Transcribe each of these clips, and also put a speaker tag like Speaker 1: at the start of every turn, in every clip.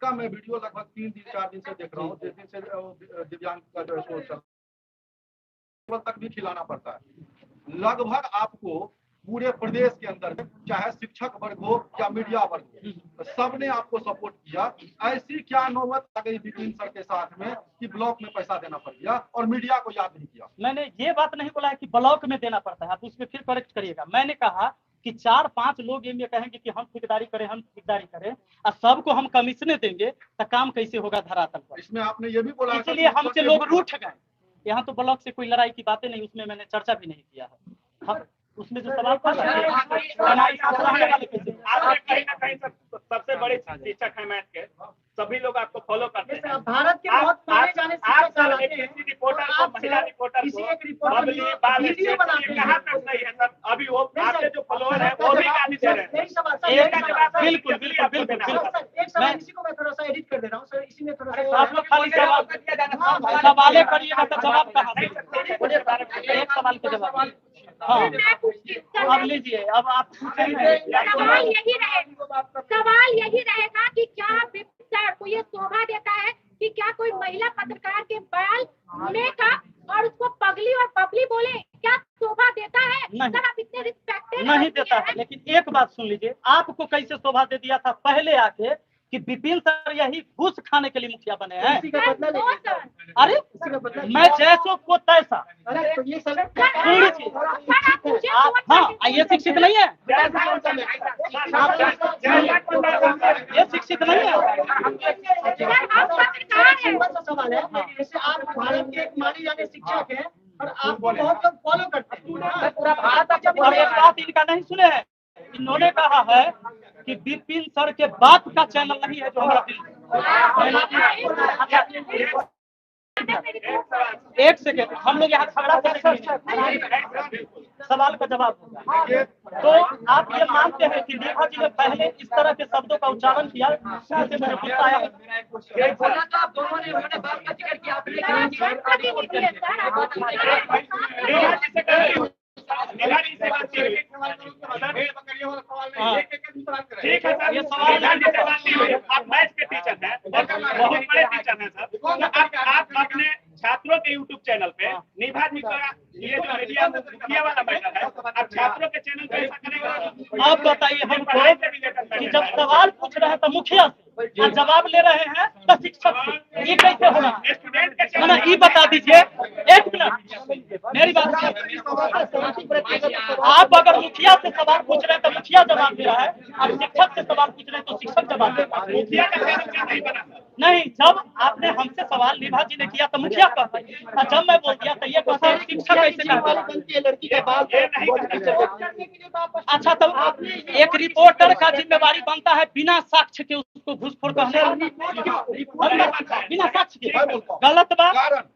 Speaker 1: आपका मैं वीडियो लगभग 3-4 दिन से देख रहा हूँ, जिस दिन से दिव्यांग का जो शो चल तक भी खिलाना पड़ता है। लगभग आपको पूरे प्रदेश के अंदर चाहे शिक्षक वर्ग हो या मीडिया वर्ग हो, सबने आपको सपोर्ट किया। ऐसी क्या नौबत आ गई विपिन सर के साथ में कि ब्लॉक में पैसा देना पड़ गया और मीडिया को याद नहीं किया?
Speaker 2: मैंने ये बात नहीं बोला है कि ब्लॉक में देना पड़ता है, आप उसमें फिर करेक्ट करिएगा। मैंने कहा कि 4-5 लोग ये कहेंगे कि हम ठेकेदारी करें और सबको हम कमीशने देंगे तो काम कैसे होगा धरातल पर।
Speaker 1: इसमें आपने ये भी बोला,
Speaker 2: इसलिए हमसे लोग रूठ गए। यहाँ तो ब्लॉक से कोई लड़ाई की बातें नहीं, उसमें मैंने चर्चा भी नहीं किया है। उसमें जो सवाल था
Speaker 3: कहीं ना कहीं सबसे बड़े शिक्षक है मैथ के, सभी लोग आपको फॉलो करते हैं।
Speaker 4: भारत के बहुत माने जाने
Speaker 3: रिपोर्टर को, महिला रिपोर्टर को कहाँ तक सही है सर? अभी वो आपके जो फॉलोअर है वो भी गाली दे रहे हैं।
Speaker 2: बिल्कुल बिल्कुल बिल्कुल।
Speaker 4: एक सवाल इसी को मैं थोड़ा सा एडिट कर दे रहा हूँ सर, इसी में थोड़ा सा
Speaker 2: आप लोग खाली सवाल करिएगा तो जवाब कहाँ से? एक सवाल के जवाब। हाँ अब लीजिए, अब आप
Speaker 5: सवाल यही रहेगा कि क्या सर को ये शोभा देता है कि क्या कोई महिला पत्रकार के बाल में का और उसको पगली और बबली बोले, क्या शोभा देता है? सर आप इतने रिस्पेक्टेड
Speaker 2: नहीं देता है। लेकिन एक बात सुन लीजिए, आपको कैसे शोभा दे दिया था पहले आके कि विपिन सर यही घूस खाने के लिए मुखिया बने हैं। अरे मैं जैसो को तैसा। हाँ ये शिक्षित नहीं है, ये शिक्षित नहीं है।
Speaker 4: सवाल है, जैसे आप भारत के एक माने जाने शिक्षक हैं और आपको बहुत लोग फॉलो करते हैं पूरा भारत।
Speaker 2: और एक बात इनका नहीं सुने हैं, इन्होंने कहा है कि विपिन सर के बाप का चैनल नहीं है जो हमारा एक सेकेंड, हम लोग यहाँ झगड़ा करते, सवाल का जवाब होगा। तो आप ये मानते हैं कि नेहा जी ने पहले इस तरह के शब्दों का उच्चारण किया? मैंने गुस्सा आया।
Speaker 3: ठीक है सर, ये सवाल आप मैथ के टीचर हैं, बहुत बड़े टीचर हैं सर। आप अपने छात्रों के YouTube चैनल पे निभा जी का ये जो मीडिया वाला मैटर है, आप छात्रों के चैनल पे ऐसा करेंगे?
Speaker 2: आप बताइए हमको कि जब सवाल पूछ रहे हैं तो मुखिया से और जवाब ले रहे हैं तो शिक्षक से, ये कैसे होगा?
Speaker 3: स्टूडेंट के चैनल
Speaker 2: ये बता दीजिए। एक मिनट मेरी बात, आप अगर मुखिया से सवाल पूछ रहे हैं तो मुखिया जवाब दे रहा है, और शिक्षक से सवाल पूछ रहे हैं तो शिक्षक जवाब दे रहा है।
Speaker 3: मुखिया का चैनल क्या नहीं बना?
Speaker 2: नहीं, जब आपने हमसे सवाल निभा जी ने किया तो मुखिया कहते हैं, और जब मैं बोल दिया तो ये कहते हैं शिक्षक कैसे कहते हैं?
Speaker 4: लड़की के बाल
Speaker 2: अच्छा, तो एक रिपोर्टर का जिम्मेवारी बनता है बिना साक्ष्य के उसको घूसखोर कहने, बिना साक्ष्य के। गलत बात।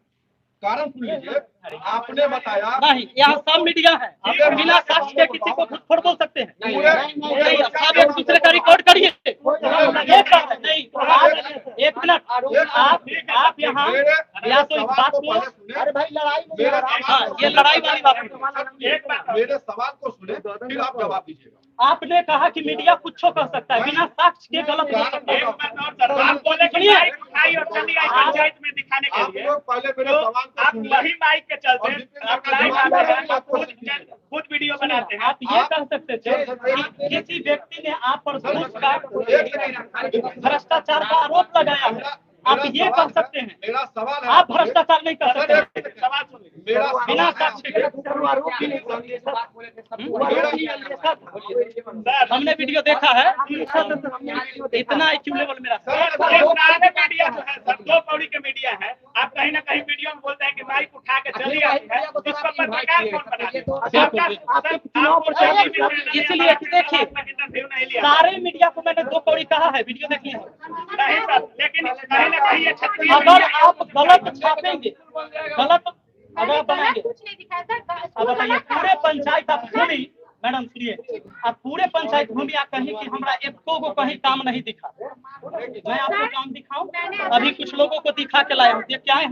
Speaker 1: कारण सुन लीजिए, आपने बताया
Speaker 2: नहीं, यहाँ सब मीडिया है, आप बिना साक्ष्य के किसी को घूसखोर बोल सकते हैं? नहीं, सब एक दूसरे का रिकॉर्ड करिए। नहीं, एक मिनट, आप यहाँ या तो इस बात को,
Speaker 4: अरे भाई लड़ाई
Speaker 2: हाँ ये लड़ाई वाली बात है।
Speaker 1: मेरे सवाल को सुने फिर आप जवाब दीजिएगा।
Speaker 2: आपने कहा कि मीडिया कुछ कह सकता है, बिना साक्ष्य के गलत हो सकता है।
Speaker 3: आप बोले कि माइक उठाई और चली आई पंचायत में दिखाने के लिए,
Speaker 1: पहले मेरे सवाल को
Speaker 3: आप वही माइक के चलते आप लाइव आते हैं, खुद वीडियो बनाते हैं।
Speaker 2: आप ये कह सकते थे कि किसी व्यक्ति ने आप पर घूस का भ्रष्टाचार का आरोप लगाया है, आप ये कह सकते हैं।
Speaker 1: मेरा सवाल है,
Speaker 2: आप भ्रष्टाचार नहीं कर सकते।
Speaker 3: सवाल सुनिए,
Speaker 1: मेरा
Speaker 2: बिना साक्ष्य के। हमने वीडियो देखा है, इतना IQ लेवल मेरा।
Speaker 3: पुराने मीडिया जो है सर, 2 कौड़ी के मीडिया है, आप कहीं ना कहीं वीडियो में बोलते हैं कि माइक उठा के चली आई है, इसको पत्रकार कौन बना?
Speaker 2: इसलिए देखिए, सारे मीडिया को मैंने 2 कौड़ी कहा है, वीडियो देखिए।
Speaker 3: नहीं सर, लेकिन कहीं ना कहीं ये छत्तीस
Speaker 2: अगर आप गलत छापेंगे, गलत अगर बनाएंगे, अब बताइए पूरे पंचायत आप घूमी, मैडम सुनिए, आप पूरे पंचायत घूमी, आप कहीं कि हमरा एको को कहीं काम नहीं दिखा। मैं आपको काम दिखाऊं? अभी कुछ लोगों को दिखा के लाया हूँ, ये क्या है?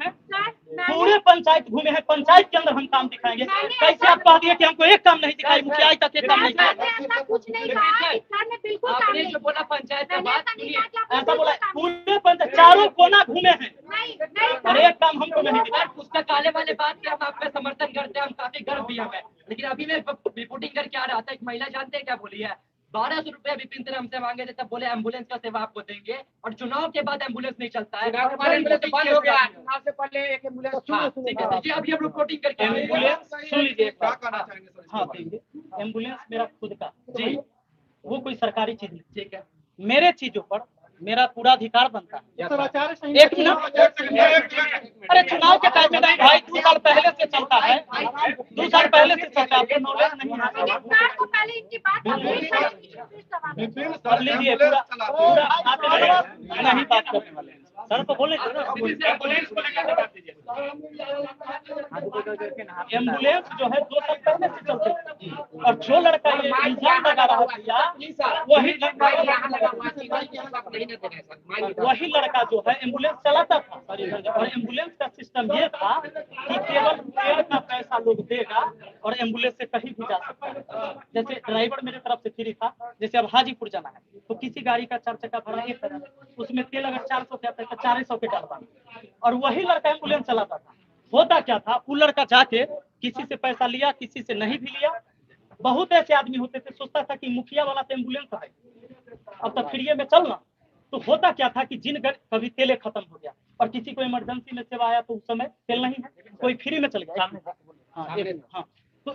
Speaker 2: पूरे पंचायत घूमे हैं, पंचायत के अंदर हम काम दिखाएंगे। कैसे आप कह दिए कि हमको एक काम नहीं दिखाई, मुखिया आज तक एक काम नहीं दिखाया?
Speaker 5: ऐसा कुछ नहीं कहा, इस सर ने बिल्कुल काम
Speaker 6: आपने
Speaker 5: नहीं
Speaker 6: जो बोला पंचायत का बात सुनिए,
Speaker 2: ऐसा बोला पूरे पंचायत चारों कोना घूमे हैं
Speaker 5: नहीं
Speaker 2: और एक काम हमको नहीं दिखाया।
Speaker 6: सर पुस्तक काले वाले बात के हम आपका समर्थन करते हैं, हम काफी गर्व भी हमें। लेकिन अभी मैं रिपोर्टिंग करके आ रहा था, एक महिला जानते हैं क्या बोली है? 1200 रुपया विपिन सर हमसे मांगे थे, तब बोले एम्बुलेंस का सेवा आपको देंगे, और चुनाव के बाद एम्बुलेंस नहीं चलता है।
Speaker 7: चुनाव के बाद एम्बुलेंस तो बंद हो गया, चुनाव से पहले एक एम्बुलेंस
Speaker 6: हाँ, ठीक है, जी अभी हम रिपोर्टिंग करके आ रहे हैं।
Speaker 2: एम्बुलेंस सुन लीजिए,
Speaker 1: क्या कहना चाहेंगे सर?
Speaker 2: हाँ देखिए, एम्बुलेंस मेरा खुद का जी, वो कोई सरकारी चीज नहीं।
Speaker 6: ठीक है,
Speaker 2: मेरे चीजों पर मेरा पूरा अधिकार बनता है। एक मिनट, अरे चुनाव के टाइम में नहीं भाई, 2 साल पहले से चलता है, 2 साल पहले से चलता है, आपको नॉलेज नहीं है।
Speaker 5: लेकिन सर को पहले इनकी बात कंप्लीट करेंगे, फिर सवाल।
Speaker 1: विपिन
Speaker 2: कर
Speaker 1: सर
Speaker 2: लीजिए
Speaker 1: एम्बुलेंस
Speaker 2: पूरा
Speaker 1: चलाते हैं।
Speaker 2: आप नहीं बात करने वाले हैं। सर तो बोले
Speaker 3: एम्बुलेंस को लेकर जवाब दीजिए।
Speaker 2: एम्बुलेंस जो है 2 साल पहले से चलते थे, और जो लड़का ये इल्जाम लगा रहा था वही वही लड़का जो है एम्बुलेंस चलाता था। और एम्बुलेंस का सिस्टम ये था कि केवल फेयर का पैसा लोग देगा और एम्बुलेंस से कहीं भी जा सकता है। जैसे ड्राइवर मेरे तरफ से फ्री था, जैसे अब हाजीपुर जाना है तो किसी गाड़ी का 4 चक्का भाड़ा 1000, उसमें तेल अगर 400 के आता है तो 400 के डालता, और वही लड़का एम्बुलेंस चलाता था। होता क्या था, वो लड़का जाके किसी से पैसा लिया, किसी से नहीं भी लिया। बहुत ऐसे आदमी होते थे, सोचता था कि मुखिया वाला तो एम्बुलेंस है, अब तो फ्री में चलना। तो होता क्या था कि जिन कभी तेल खत्म हो गया और किसी को इमरजेंसी में सेवा आया तो उस समय तेल नहीं है, कोई फ्री में चल गया। हाँ, तो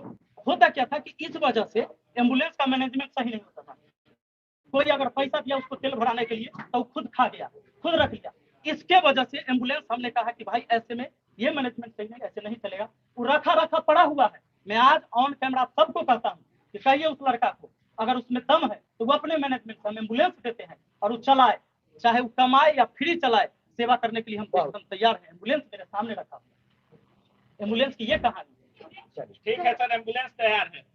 Speaker 2: होता क्या था कि इस वजह से एम्बुलेंस का मैनेजमेंट सही नहीं होता था। कोई अगर पैसा दिया उसको तेल भराने के लिए तो खुद खा गया, खुद रख लिया। इसके वजह से एम्बुलेंस हमने कहा कि भाई ऐसे में ये मैनेजमेंट सही नहीं, ऐसे नहीं चलेगा। वो रखा पड़ा हुआ है। मैं आज ऑन कैमरा सबको कहता हूँ कि कहिए उस लड़का को, अगर उसमें दम है तो वो अपने मैनेजमेंट से हम एम्बुलेंस देते हैं और वो चलाए, चाहे वो कमाए या फ्री चलाए, सेवा करने के लिए हम एकदम तैयार हैं। एम्बुलेंस मेरे सामने रखा हुआ, एम्बुलेंस की ये कहानी।
Speaker 3: ठीक है सर, एम्बुलेंस तैयार है।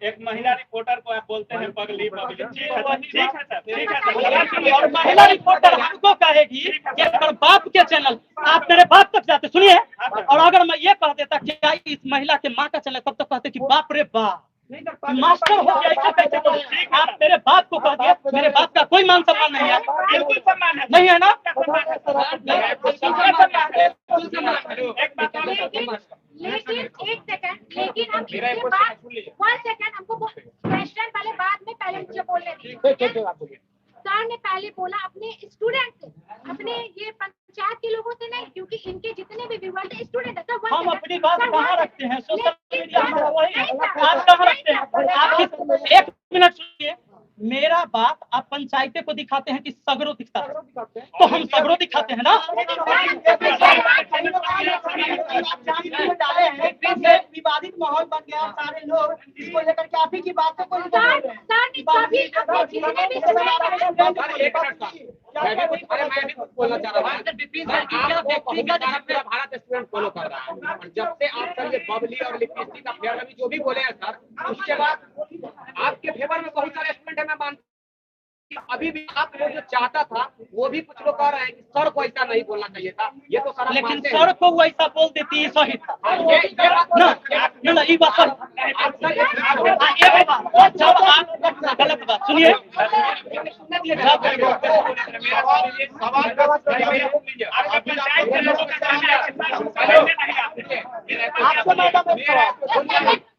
Speaker 3: एक महिला रिपोर्टर को आप बोलते हैं पगली पगली, ठीक है सर, ठीक है सर।
Speaker 2: और महिला रिपोर्टर हमको कहेगी कि अगर बाप के चैनल, आप मेरे बाप तक जाते सुनिए, और अगर मैं ये कह देता क्या इस महिला के माँ का चैनल, तब तो कहते कि बाप रे बाप मास्टर हो गया, ऐसा कैसे बोले? आप मेरे बाप को कह दिया, मेरे बाप का कोई मान सम्मान नहीं है।
Speaker 3: बिल्कुल सम्मान है,
Speaker 2: नहीं है ना?
Speaker 3: एक बात
Speaker 5: लेकिन एक सेकंड, लेकिन हम इसके बाद 1 सेकंड हमको क्वेश्चन बाद में पहले मुझे बोलने दीजिए। सर ने पहले बोला अपने स्टूडेंट से, अपने ये पंचायत के लोगों से नहीं, क्योंकि इनके जितने भी व्यूअर्स हैं स्टूडेंट है।
Speaker 2: हम अपनी बात कहाँ रखते हैं? सोशल मीडिया हमारा वही है, आप कहाँ रखते हैं? आप एक मिनट सुनिए, मेरा बात आप पंचायतें को दिखाते हैं कि सगरो दिखता है, तो हम सगरो दिखाते हैं ना।
Speaker 4: विवादित माहौल बन गया, सारे लोग इसको लेकर के आप ही की बात को
Speaker 7: मैं भी कुछ बोलना चाह रहा था।
Speaker 6: विपिन सर की क्या व्यक्तिगत
Speaker 7: पूरा भारत स्टूडेंट फॉलो कर रहा है, और जब से आप सर ये बबली और लिपस्टिक का फेयर अभी जो भी बोले हैं सर, उसके बाद आपके फेवर में बहुत सारे स्टूडेंट है। मैं मानता अभी भी आप वो जो चाहता था वो भी कुछ लोग कह रहे हैं कि सर को ऐसा नहीं बोलना चाहिए था, ये तो सर
Speaker 2: लेकिन सर को वो ऐसा बोल देती है सही था
Speaker 7: ये बात
Speaker 2: ना, ये बात जब आप गलत बात सुनिए,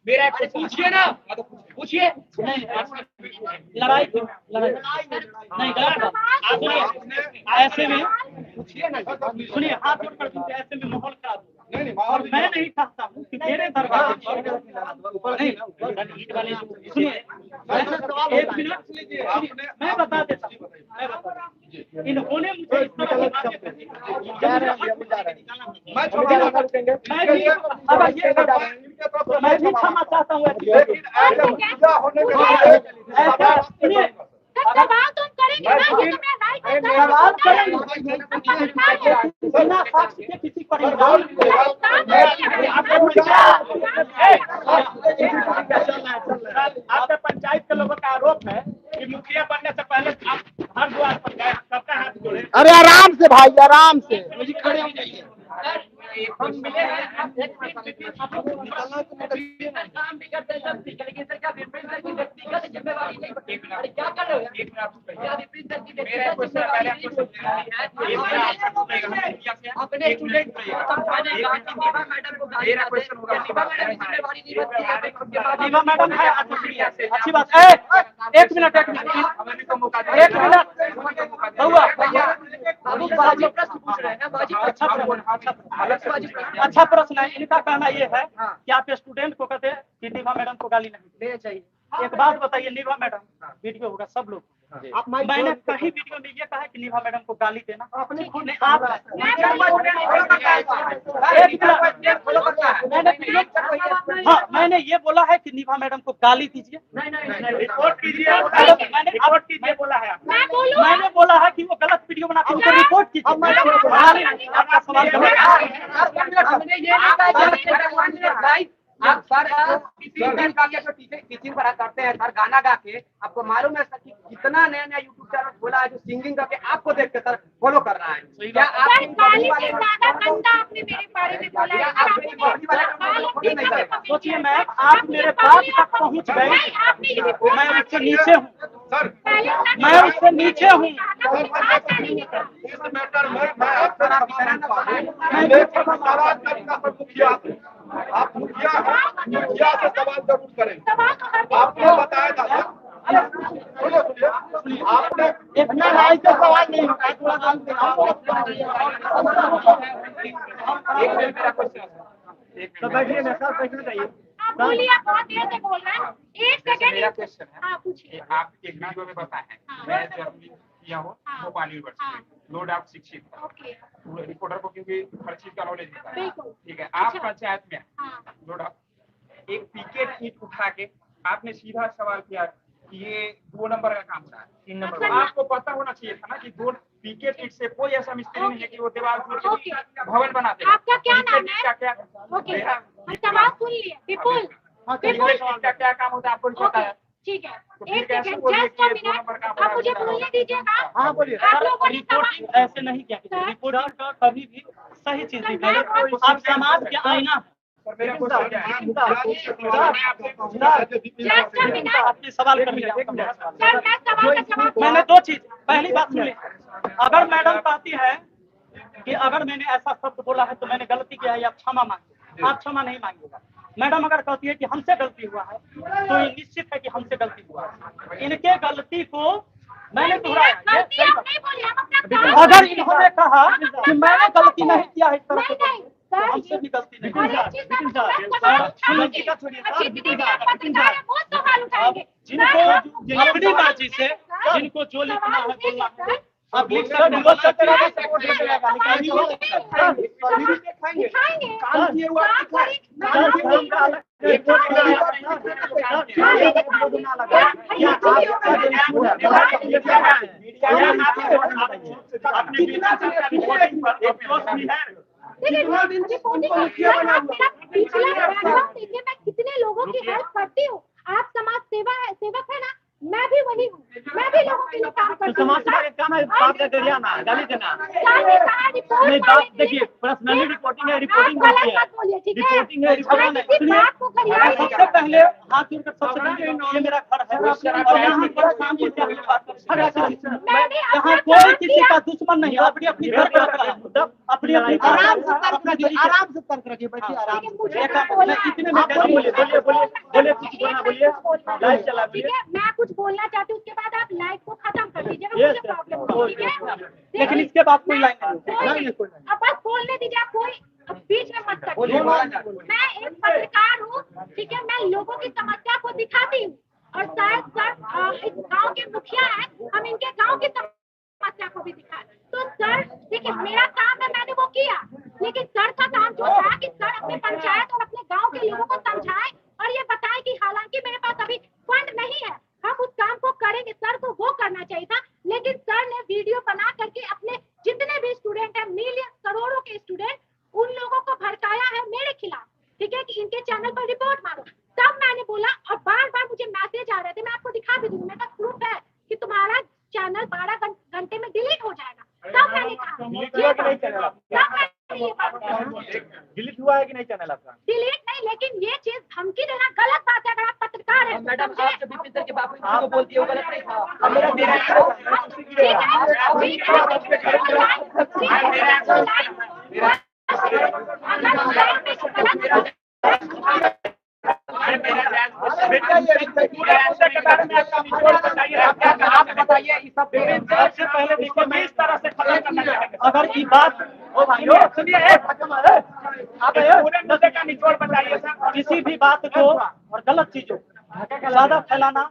Speaker 7: मेरा पूछिए ना, पूछिए।
Speaker 2: लड़ाई नहीं, गलत बात। सुनिए, ऐसे में सुनिए, हाथ जोड़कर सुनिए, ऐसे में माहौल खराब होगा। और मैं नहीं चाहता हूँ कि मेरे दरबार नहीं सुनिए, एक मिनट मैं बता देता हूँ, इन्होंने मुझे इस तरह की बातें कही, मैं भी क्षमा चाहता हूँ।
Speaker 5: सवाल तो हम करेंगे ना, ये तो मेरा राइट है।
Speaker 2: सवाल करेंगे बिना साक्ष्य के किसी पर
Speaker 3: आपके पंचायत के लोगों का आरोप है कि मुखिया बनने से पहले आप हर द्वार पर गए, सबका हाथ जोड़े।
Speaker 4: अरे आराम से भाई, आराम से
Speaker 6: खड़े हो जाइए। हम मिले हैं, काम भी करते हैं सब ठीक है, लेकिन सर क्या विपिन सर की व्यक्तिगत जिम्मेवारी नहीं बनती? अरे क्या कर रहे हो? क्या विपिन सर की व्यक्तिगत जिम्मेवारी नहीं बनती है? अपने स्टूडेंट को समझाने का कि नीवा मैडम को गाली ना दे, नीवा मैडम की जिम्मेवारी नहीं बनती है?
Speaker 2: नीवा मैडम है, अच्छी बात है। एक मिनट बउआ,
Speaker 6: बाजी प्रश्न पूछ रहे हैं, बाजी
Speaker 2: अच्छा प्रश्न है। इनका कहना ये है कि आप स्टूडेंट को कहते हैं कि नीवा मैडम को गाली नहीं
Speaker 6: देना चाहिए।
Speaker 2: एक बात बताइए, नीवा मैडम वीडियो होगा सब लोग, मैंने कहीं वीडियो में ये कहा कि नीवा मैडम को गाली देना
Speaker 4: अपने खुद
Speaker 2: नहीं, आप हाँ, मैंने ये बोला है कि नीवा मैडम को गाली दीजिए,
Speaker 3: रिपोर्ट कीजिए,
Speaker 2: मैंने
Speaker 3: रिपोर्ट कीजिए बोला है आपने।
Speaker 5: मैं बोलूं?
Speaker 2: मैंने बोला है कि वो गलत वीडियो बना के उनको रिपोर्ट कीजिए। आपका सवाल
Speaker 7: हमने ये नहीं कहा आप सर किसी टीचिंग पर करते हैं सर, गाना गा के आपको मालूम है सर कि कितना नया नया यूट्यूब चैनल खोला है जो सिंगिंग करके आपको देख के सर फॉलो कर रहा है। क्या आप
Speaker 5: सर गाली से ज्यादा गंदा आपने मेरे बारे में बोला है।
Speaker 2: सोचिए मैम, आप मेरे बात तक पहुंच गए, मैं उससे नीचे हूँ,
Speaker 1: सर
Speaker 2: मैं उससे नीचे हूँ।
Speaker 1: इस मैटर में मैं आपसे सवाल करना पर मुखिया से, आप मुखिया हैं, मुखिया से सवाल जरूर करें। आपने बताया था सुनिए, आपने
Speaker 2: इतना राय का सवाल नहीं होता है, थोड़ा काम
Speaker 3: तो बैठिए ना सर, बैठना चाहिए।
Speaker 5: आप बोलिए, आप बहुत देर से बोल रहे हैं। एक सेकंड।
Speaker 8: मेरा क्वेश्चन है,
Speaker 5: हाँ पूछिए।
Speaker 8: आप एक वीडियो में बताए हैं, मैं जर्नलिस्ट किया हूँ भोपाल यूनिवर्सिटी, नो डाउट शिक्षित
Speaker 5: ओके।
Speaker 8: रिपोर्टर को क्योंकि हर चीज का नॉलेज होता है,
Speaker 5: बिल्कुल।
Speaker 8: ठीक है। आप पंचायत में
Speaker 5: हाँ।
Speaker 8: नो डाउट एक पिकेट ईंट उठा के आपने सीधा सवाल किया कि ये 2 नंबर का काम था, 3 नंबर का। आपको पता होना चाहिए था ना कि 2 पिकेट ईंट से कोई ऐसा मिस्त्री नहीं है कि वो दीवार तोड़ के भवन बना दे।
Speaker 5: आपका क्या नाम है?
Speaker 8: क्या
Speaker 5: ओके, हम सवाल सुन लिए। विपुल,
Speaker 8: का क्या काम होता है आपको नहीं पता है?
Speaker 5: ठीक है।
Speaker 8: तो
Speaker 5: एक
Speaker 8: फिर कैसे
Speaker 5: सेकंड,
Speaker 8: बोलिए
Speaker 5: जस्ट
Speaker 8: कि
Speaker 5: अ
Speaker 8: ये 2
Speaker 5: मिनट,
Speaker 8: नंबर का
Speaker 5: आप मुझे बोलने दीजिएगा।
Speaker 2: हाँ बोलिए।
Speaker 5: आप लोगों ने
Speaker 2: रिपोर्टिंग
Speaker 5: सवाल
Speaker 2: ऐसे नहीं किया, रिपोर्टिंग का कभी भी सही चीज दिखाई। आप समाज के आईना हैं।
Speaker 8: सर मेरा क्वेश्चन क्या है?
Speaker 5: Just a minute.
Speaker 2: आपने सवाल कर लिया।
Speaker 5: सर मैं सवाल का जवाब
Speaker 2: मैंने 2 चीज, पहली बात सुनिए, अगर मैडम कहती है कि अगर मैंने ऐसा शब्द बोला है तो मैंने गलती किया है, आप क्षमा मांगिए, आप क्षमा नहीं मांगिएगा। मैडम अगर कहती है कि हमसे गलती हुआ है तो ये निश्चित है कि हमसे गलती हुआ है। इनके गलती को मैंने दोहराया।
Speaker 5: गलती आप नहीं बोलिए, हम अपना काम
Speaker 2: अगर इन्होंने कहा कि मैंने गलती नहीं किया है इस तरह से,
Speaker 5: नहीं,
Speaker 2: तो हमसे भी गलती नहीं
Speaker 5: और एक चीज मैं सवाल उठाएंगे, जितनी भी आप पत्रकार हैं वो सवाल उठाएंगे।
Speaker 2: जिनको अपनी मर्जी से जिनको जो लिखना है बोलना है, अब लिख सकते हैं, बोल सकते हैं, सपोर्ट कर रहेगा,
Speaker 5: देखिए मैं कितने लोगों की हेल्प करती हूँ। आप समाज सेवक है ना, मैं भी वही हूँ, मैं भी लोगों के लिए काम करती हूँ।
Speaker 2: समाज सेवा का काम है बात करिए ना, गाली देना नहीं। बात देखिए, पर्सनली रिपोर्टिंग है, रिपोर्टिंग होती है, रिपोर्टिंग है, रिपोर्टिंग है। सबसे पहले हाथ जोड़कर सबसे पहले ये मेरा घर है और यहाँ पर शांति से अपनी बात करें। यहाँ कोई किसी का दुश्मन नहीं है, अपनी अपनी घर पे रखा है, अपनी अपनी
Speaker 4: आराम से तर्क रखिए, आराम से तर्क रखिए, बैठिए आराम से।
Speaker 2: इतने में बोलिए बोलिए बोलिए कुछ बोलना, बोलिए लाइव चला,
Speaker 5: ठीक है। मैं कुछ बोलना चाहती हूँ, उसके बाद आप लाइव को खत्म कर दीजिएगा, मुझे प्रॉब्लम हो, ठीक है।
Speaker 2: लेकिन इसके बाद कोई लाइन नहीं।
Speaker 5: अब बस बोलने दीजिए, आप कोई बीच में मत करिए। मैं एक पत्रकार हूँ, ठीक है। मैं लोगों की समस्या को दिखाती हूँ और शायद सर इस गांव के मुखिया हैं, हम इनके गांव की समस्या को भी दिखाएं। तो सर देखिए, मेरा काम है, मैंने वो किया, लेकिन सर का काम जो था कि सर अपने पंचायत और अपने गाँव के लोगों को समझाएं और ये बताएं कि हालांकि मेरे पास अभी फंड नहीं है, हम उस काम को करेंगे। सर को वो करना चाहिए था, लेकिन सर ने वीडियो बना करके अपने जितने भी स्टूडेंट हैं, मिलियन करोड़ों के स्टूडेंट, उन लोगों को भड़काया है मेरे खिलाफ, ठीक है, कि इनके चैनल पर रिपोर्ट मारो। तब मैंने बोला, और बार बार मुझे मैसेज आ रहे थे, मैं आपको दिखा भी दूंगी, मेरे पास प्रूफ है कि तुम्हारा चैनल 12 घंटे में डिलीट हो जाएगा। तब मैंने कहा ये बात है।
Speaker 8: डिलीट हुआ है कि नहीं चैनल आपका?
Speaker 5: डिलीट नहीं, लेकिन ये चीज धमकी देना गलत बात है। अगर आप पत्रकार हैं
Speaker 6: मैडम
Speaker 5: समझे?
Speaker 6: आप जो विपिन सर के बाप को बोलती है वो गलत नहीं था।
Speaker 7: आप बताइए इस सब
Speaker 3: सबसे पहले देखिए मैं इस तरह से खत्म करना चाहूंगा।
Speaker 2: अगर ये बात
Speaker 3: ओ भाइयों सुनिए, आप पूरे मुद्दे का निचोड़ बताइए सर।
Speaker 2: किसी भी बात को और गलत चीजों को ज्यादा फैलाना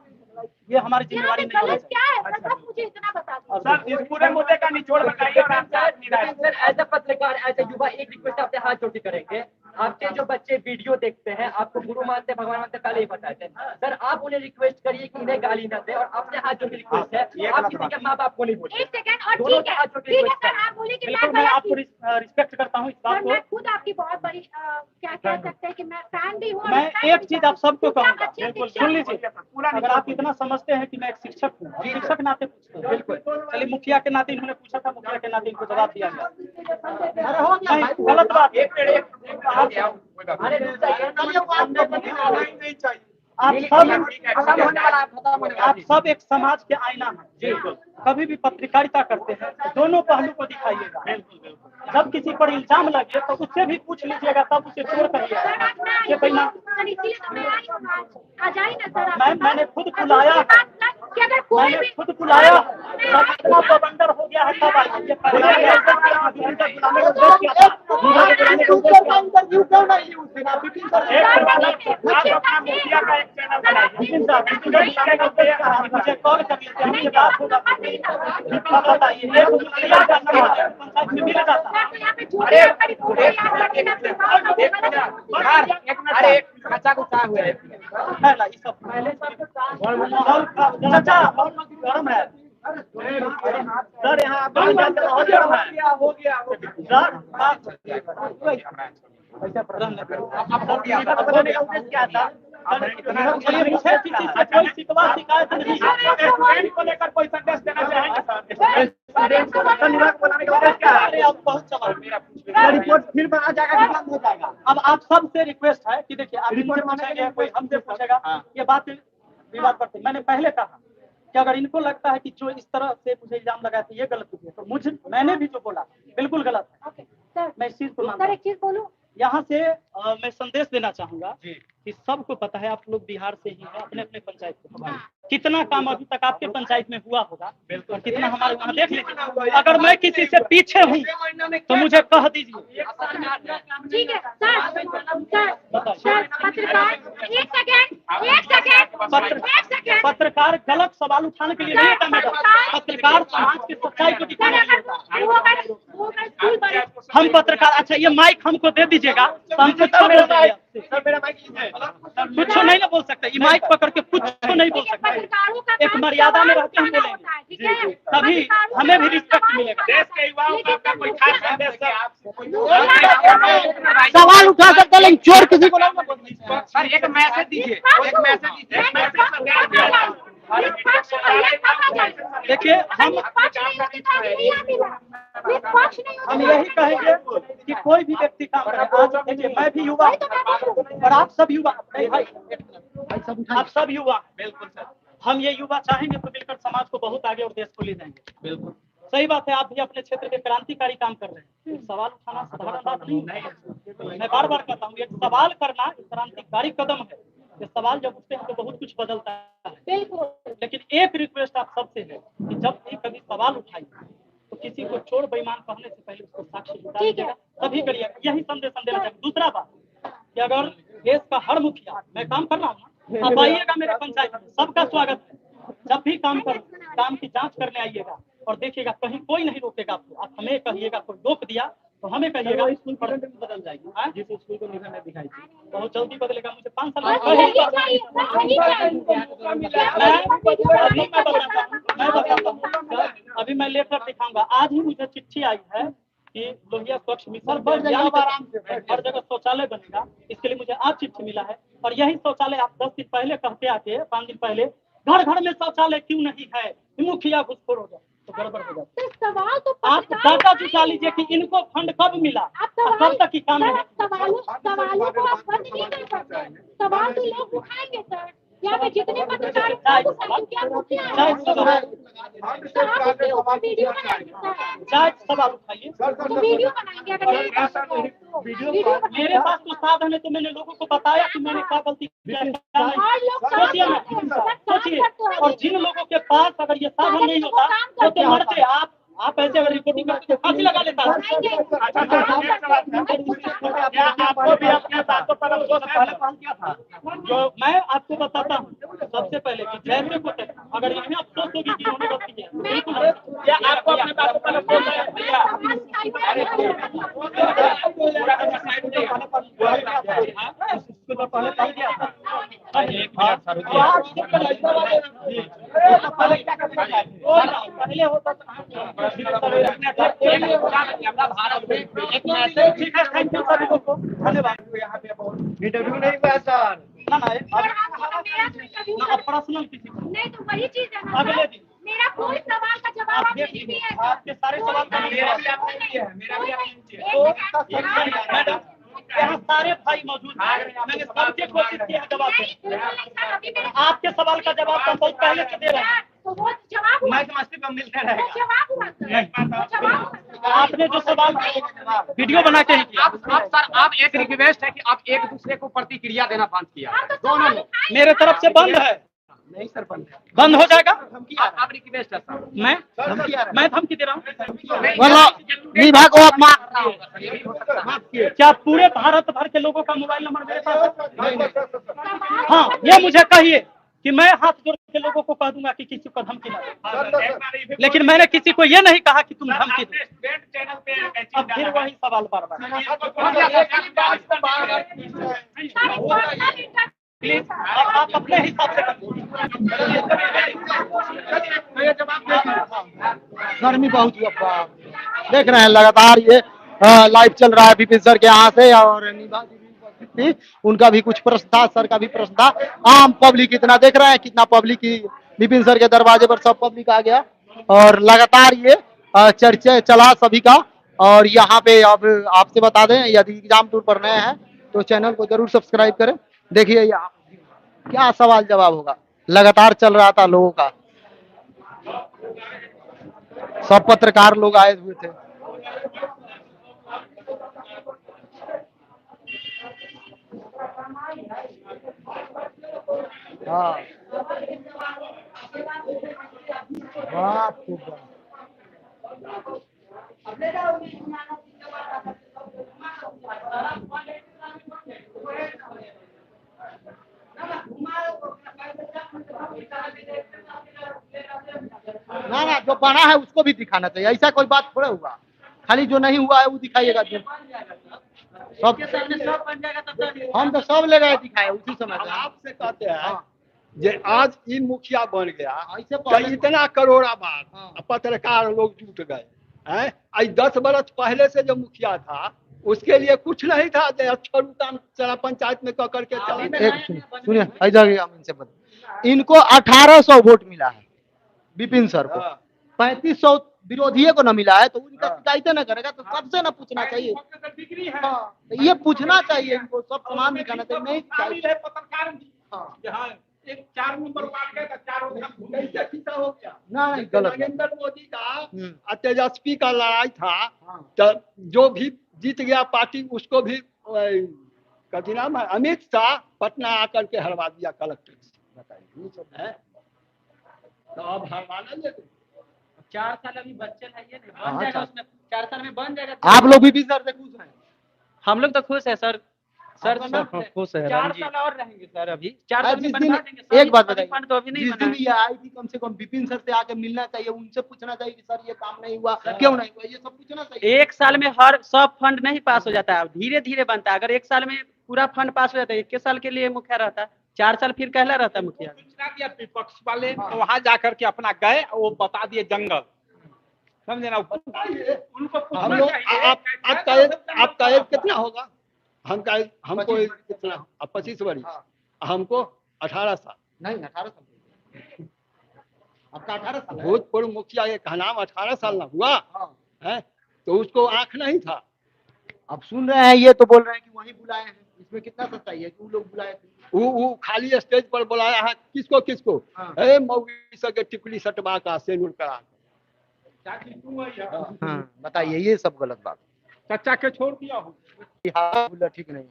Speaker 2: ये हमारी
Speaker 5: यहाँ पे
Speaker 2: जिम्मेवारी नहीं
Speaker 5: गलत
Speaker 2: है।
Speaker 5: क्या है बस आप मुझे इतना बता दो।
Speaker 3: सर इस पूरे मुद्दे का निचोड़ बताइए और आपका
Speaker 6: सर एज ए पत्रकार एज ए युवा एक रिक्वेस्ट आपसे हाथ जोड़ के करेंगे। आपके जो बच्चे वीडियो देखते हैं आपको गुरु मानते भगवान मानते पहले ही बताए थे सर, आप उन्हें रिक्वेस्ट करिए कि इन्हें गाली न दे। और आपसे हाथ जोड़ के रिक्वेस्ट है आप किसी के माँ बाप को नहीं बोलिए।
Speaker 5: एक सेकंड और
Speaker 6: दोनों
Speaker 5: ठीक
Speaker 6: के
Speaker 5: है,
Speaker 6: हाथ जोड़ के
Speaker 5: ठीक है
Speaker 6: रिक्वेस्ट
Speaker 5: सर, आप बोलिए कि
Speaker 2: बिल्कुल
Speaker 5: मैं
Speaker 2: मैं
Speaker 5: गलत
Speaker 2: आपको
Speaker 5: थी।
Speaker 2: रिस्पेक्ट करता हूँ इस
Speaker 5: सर
Speaker 2: बात
Speaker 5: मैं
Speaker 2: को।
Speaker 5: खुद आपकी बहुत बड़ी क्या कह सकते हैं कि मैं फैन भी हूँ। और
Speaker 2: मैं
Speaker 5: fan
Speaker 2: एक
Speaker 5: भी
Speaker 2: चीज
Speaker 5: हूँ।
Speaker 2: आप सबको
Speaker 5: क्योंकि आप
Speaker 2: कहूंगा,
Speaker 5: अच्छे
Speaker 2: बिल्कुल
Speaker 5: शिक्षक
Speaker 2: सुन
Speaker 5: हैं।
Speaker 2: लीजिए। अगर आप इतना समझते हैं कि मैं एक शिक्षक हूँ, शिक्षक नाते पूछते हैं, बिल्कुल चलिए मुखिया के नाते इन्होंने पूछा था, मुखिया के नाते इनको जवाब दिया गया। नहीं गलत बात है। आप सब एक समाज के आईना हैं। कभी भी पत्रकारिता करते हैं तो दोनों पहलू को दिखाइएगा। जब किसी पर इल्जाम लगे तो उससे भी पूछ लीजिएगा, तब उसे छोड़ करिएगा। ये बिना
Speaker 5: सर इसीलिए तो मैं आई हूँ आज। आ जाइए ना सर आप।
Speaker 2: मैंने खुद बुलाया,
Speaker 5: कि अगर कोई
Speaker 2: मैंने
Speaker 5: भी
Speaker 2: खुद बुलाया, जब इतना बवंडर हो गया है तब आइए। ये पहले
Speaker 4: इंटरव्यू क्यों नहीं ली उस दिन आप विपिन सर
Speaker 3: आप अपना मुखिया का एक चैनल बनाइए।
Speaker 2: मुझे कॉल कर लीजिए, हमसे बात होगा। बताइए एक मुखिया का नंबर पंचायत में मिल जाता है।
Speaker 7: अरे बच्चा को क्या हुआ है?
Speaker 2: है ना, ये सब पहले माहौल चाचा बहुत गर्म है सर। यहाँ बहुत गर्म है।
Speaker 7: हो गया
Speaker 2: सर ऐसा प्रश्न अब हो गया क्या था? मुझे किसी से कोई शिकवा शिकायत नहीं है।
Speaker 3: को लेकर कोई संदेश देना चाहेंगे सर?
Speaker 2: धन्यवाद बोलाने के बाद क्या है? अब बहुत सवाल मेरा रिपोर्ट फिर बना जाएगा कि बंद हो जाएगा। अब आप सबसे रिक्वेस्ट है कि देखिए आप रिपोर्ट मांगेंगे, कोई हमसे पूछेगा, ये बात विवाद करते। मैंने पहले कहा कि अगर इनको लगता है कि जो इस तरह से मुझे इल्जाम लगाए थे ये गलत है, तो मैंने भी जो बोला बिल्कुल गलत है।
Speaker 5: सर
Speaker 2: मैं इस चीज को
Speaker 5: सर एक चीज बोलूं,
Speaker 2: यहाँ से मैं संदेश देना चाहूंगा कि सबको पता है आप लोग बिहार से ही हैं, अपने अपने पंचायत को कितना काम अभी तक आपके पंचायत में हुआ होगा और कितना हमारे वहाँ देख लीजिए। अगर मैं किसी से पीछे हूँ तो मुझे कह दीजिए।
Speaker 5: ठीक है सर। सर पत्रकार एक सेकंड
Speaker 2: पत्रकार गलत सवाल उठाने के लिए नहीं होता मैडम। पत्रकार समाज की सच्चाई को दिखाने के लिए होता है। हम पत्रकार, अच्छा ये माइक हमको दे दीजिएगा तो हम कुछ नहीं ना बोल सकते। ये माइक पकड़ के कुछ नहीं बोल सकते। एक मर्यादा में रहते हम बोलेंगे, तभी हमें भी रिस्पेक्ट मिलेगा।
Speaker 3: देश के युवाओं का आपका कोई खास संदेश
Speaker 2: सवाल उठा सकते हैं लेकिन चोर किसी को नहीं।
Speaker 7: सर एक मैसेज दीजिए, एक मैसेज दीजिए।
Speaker 2: देखिए हम यही कहेंगे कि कोई भी व्यक्ति काम करे। आज देखिए मैं भी युवा और आप सब युवा, आप सब युवा बिल्कुल सर। हम ये युवा चाहेंगे तो मिलकर समाज को बहुत आगे और देश को ले जाएंगे। बिल्कुल सही बात है। आप भी अपने क्षेत्र के क्रांतिकारी काम कर रहे हैं। सवाल उठाना साधारण बात नहीं है। मैं बार बार कहता हूँ ये सवाल करना क्रांतिकारी कदम है। ये सवाल जब उठते हैं तो बहुत कुछ बदलता है।
Speaker 5: बिल्कुल।
Speaker 2: लेकिन एक रिक्वेस्ट आप सबसे है कि जब भी कभी सवाल उठाइए तो किसी को चोर बेईमान कहने से पहले उसको साक्ष्य जुटा दीजिएगा, तभी करिएगा। यही संदेश हम देना चाहिए। दूसरा बात कि अगर देश का हर मुखिया, मैं काम कर रहा हूँ, आप आइएगा मेरे पंचायत में, सबका स्वागत है। जब भी काम की जांच करने आइएगा और देखिएगा कहीं कोई नहीं रोकेगा आपको। आप हमें कहिएगा कोई रोक दिया तो हमें कहिएगा, स्कूल बदल जाएगी। जिस स्कूल को निगम ने दिखाई बहुत जल्दी बदलेगा। मुझे 5 साल अभी मैं लेटर दिखाऊंगा। आज ही मुझे चिट्ठी आई है कि लोहिया स्वच्छ मिशन हर जगह शौचालय बनेगा। इसके लिए मुझे आज चिट्ठी मिला है। और यही शौचालय आप 10 दिन पहले कहते आके 5 दिन पहले घर घर में शौचालय क्यों नहीं है, मुखिया घुसखोर हो गया। तो गड़बड़ हो जाता
Speaker 5: तो सवाल तो
Speaker 2: है। आप डाटा जुटा लीजिए कि इनको फंड कब मिला,
Speaker 5: आप
Speaker 2: कब तक की काम
Speaker 5: सर,
Speaker 2: है।
Speaker 5: सवालों को आप बंद नहीं कर सकते। सवाल तो लोग उठाएंगे सर। यहाँ पे जितने पत्रकार हैं,
Speaker 2: चाहे
Speaker 5: सब उठाएंगे। क्या मुखिया है?
Speaker 2: चाहे सवाल
Speaker 5: तो आप उसके ऊपर वीडियो बनाएंगे सर।
Speaker 2: चाहे सवाल उठाइए।
Speaker 5: तो वीडियो बनाएंगे अगर नहीं कर सकते तो वीडियो
Speaker 2: मेरे पास तो साधन है, तो मैंने लोगों को बताया कि मैंने क्या गलती किया है, क्या नहीं।
Speaker 5: और लोग काम
Speaker 2: सोचिए ना,
Speaker 5: करते हैं, सर, काम
Speaker 2: सोचिए।
Speaker 5: करते हैं।
Speaker 2: और जिन लोगों के पास अगर ये साधन नहीं होता वो तो मरते। आप ऐसे अगर रिपोर्टिंग करते तो फांसी लगा लेता।
Speaker 3: क्या आपको भी अपने बातों पर अफसोस है?
Speaker 2: जो मैं आपको बताता हूँ सबसे पहले कि जैसे कुछ अगर इन्हें अफसोस होगी कि इन्होंने गलती की है, बिल्कुल।
Speaker 3: क्या आपको अपने बातों पर अफसोस है? भैया
Speaker 2: पहले होता
Speaker 7: भारत में एक मैसेज।
Speaker 2: ठीक है, थैंक यू सर लोगों को, धन्यवाद।
Speaker 1: इंटरव्यू नहीं हुआ सर।
Speaker 2: ना ना
Speaker 5: अब
Speaker 2: पर्सनल किसी को
Speaker 5: नहीं तो वही चीज है ना
Speaker 2: अगले
Speaker 5: सर।
Speaker 2: दिन।
Speaker 5: मेरा कोई सवाल का जवाब आप नहीं दिए हैं सर।
Speaker 2: आपके सारे सवाल का
Speaker 3: मेरा भी आपने दिया है, मेरा भी आपने दिया है।
Speaker 2: मैडम यहाँ सारे भाई मौजूद हैं, मैंने सबके कोशिश की है जवाब देने। आपके सवाल का जवाब तो बहुत पहले से दे रहे हैं।
Speaker 5: तो वो जवाब हुआ।
Speaker 2: मैं समझती हूँ मिलते
Speaker 5: वो
Speaker 2: रहेगा।
Speaker 5: जवाब हुआ सर। वो जवाब हुआ।
Speaker 2: आपने जो सवाल वीडियो बना के ही किया।
Speaker 7: आप सर, आप एक रिक्वेस्ट है कि आप एक दूसरे को प्रतिक्रिया देना बंद किया दोनों लोग।
Speaker 2: मेरे तरफ से बंद है।
Speaker 7: नहीं सर, बंद है।
Speaker 2: बंद हो जाएगा।
Speaker 7: आप रिक्वेस्ट है सर।
Speaker 2: मैं धमकी दे रहा हूँ।
Speaker 7: विभाग को आप माफ रहा होगा सर।
Speaker 2: क्या पूरे भारत भर के लोगों का मोबाइल नंबर मेरे पास है? हाँ, ये मुझे कहिए कि मैं हाथ जोड़ के लोगों को कह दूंगा कि किसी को धमकी ना दे। लेकिन मैंने किसी को ये नहीं कहा कि तुम धमकी दो।
Speaker 3: स्टूडेंट चैनल पे
Speaker 2: अब फिर वही सवाल बार बार। प्लीज आप अपने हिसाब से
Speaker 9: गर्मी बहुत हुआ, देख रहे हैं लगातार ये लाइव चल रहा है विपिन सर के यहाँ से। और निभा जी भी उपस्थित थी, उनका भी कुछ प्रश्न था, सर का भी प्रश्न था। आम पब्लिक इतना देख रहे हैं, कितना पब्लिक की विपिन सर के दरवाजे पर सब पब्लिक आ गया। और लगातार ये चर्चा चला सभी का। और यहाँ पे अब आपसे बता दें, यदि एग्जाम टूर पर नए हैं तो चैनल को जरूर सब्सक्राइब करें। देखिए यहाँ क्या सवाल जवाब होगा, लगातार चल रहा था लोगों का। सब पत्रकार लोग आए हुए थे। हाँ, बाप रे बाप। ना ना, जो बना है उसको भी दिखाना चाहिए। ऐसा कोई बात थोड़ा हुआ, खाली जो नहीं हुआ है वो दिखाइएगा। सब हम तो सब ले गए दिखाए उसी समय से।
Speaker 10: आपसे कहते हैं जे आज ई मुखिया बन गया,
Speaker 9: ऐसे
Speaker 10: तो इतना करोड़ाबाद पत्रकार लोग जुट गए हैं। आज 10 बरस पहले से जो मुखिया था उसके लिए कुछ नहीं था। अच्छा काम चला पंचायत में कर करके चला।
Speaker 9: एक सुनिए, इनसे बता, इनको 1800 वोट मिला है विपिन सर को, 3500 विरोधियों को न मिला है। तो उनका शिकायत न करेगा तो सबसे न पूछना चाहिए। हाँ, तो ये पूछना चाहिए इनको, सब समान दिखाना चाहिए। नहीं
Speaker 3: पत्रकार जहाँ एक 4 नंबर वार्ड गए, 4
Speaker 10: कैसे खींचा हो गया?
Speaker 9: नहीं, गलत है।
Speaker 10: नरेंद्र मोदी का तेजस्वी का लड़ाई था, तो जो भी जीत गया पार्टी उसको भी कथी नाम है, अमित शाह पटना आकर के हरवा दिया कलेक्टर से। बताइए, तो अब हरवाना लेते
Speaker 6: 4 साल अभी बच्चन है, ये नहीं बन जाएगा उसमें, 4 साल में बन जाएगा।
Speaker 9: आप लोग भी सर से खुश हैं?
Speaker 6: हम लोग तो खुश है सर। सर
Speaker 9: खुश है।
Speaker 6: 4 साल और रहेंगे सर। अभी 4 साल में बनवा देंगे सर।
Speaker 9: एक बात बताइए,
Speaker 6: फंड तो अभी नहीं
Speaker 9: जिस
Speaker 6: बना
Speaker 9: दिन
Speaker 6: है।
Speaker 9: ये आई थी कम से कम विपिन सर से आके मिलना चाहिए, उनसे पूछना चाहिए कि सर ये काम नहीं हुआ, क्यों नहीं हुआ, ये सब पूछना चाहिए।
Speaker 6: 1 साल में हर सब फंड नहीं पास हो जाता है, धीरे धीरे बनता है। अगर 1 साल में पूरा फंड पास हो जाता है, 21 साल के लिए मुखिया रहता है, 4 साल फिर कहला रहता है मुखिया।
Speaker 8: सूचना दिया विपक्ष वाले, वहां जाकर के अपना गए, वो बता दिए जंगल, समझे ना। उनको
Speaker 10: हम लोग आपका एज कितना होगा? हमको कितना? 25 वर्ष। हमको 18 साल।
Speaker 9: नहीं 18 साल।
Speaker 10: भूतपूर्व मुखिया का नाम 18 साल ना हुआ है, तो उसको आंख नहीं था।
Speaker 9: अब सुन रहे हैं ये तो बोल रहे हैं कि वही बुलाए हैं, इसमें कितना सच्चाई है कि वो लोग बुलाए थे?
Speaker 10: वो खाली स्टेज पर बुलाया है, किसको किसको? अरे मौगी सके टिकली सटवा का सेनुर करा।
Speaker 9: बताइए, ये सब गलत बात।
Speaker 8: चचा के छोड़ दिया हूँ।
Speaker 9: हाँ, बोला ठीक नहीं है।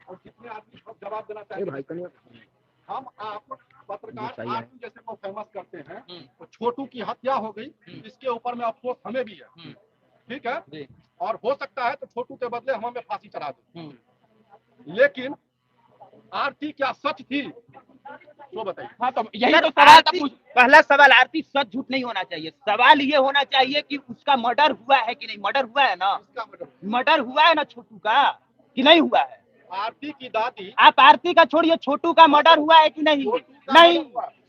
Speaker 1: और कितने आदमी जवाब देना चाहिए? हम आप पत्रकार आरती जैसे को फेमस करते हैं, तो छोटू की हत्या हो गई, इसके ऊपर में अफसोस हमें भी है, ठीक है, और हो सकता है तो छोटू के बदले हम हमें फांसी चढ़ा दे, लेकिन आरती क्या सच थी वो बताइए।
Speaker 2: हाँ, तो यही तो सवाल था। पहला सवाल, आरती सच झूठ नहीं होना चाहिए, सवाल ये होना चाहिए कि उसका मर्डर हुआ है कि नहीं। मर्डर हुआ है ना, मर्डर हुआ है ना छोटू का, कि नहीं हुआ है?
Speaker 1: आरती की दादी,
Speaker 2: आप आरती का छोड़िए, छोटू का मर्डर हुआ है कि नहीं? नहीं,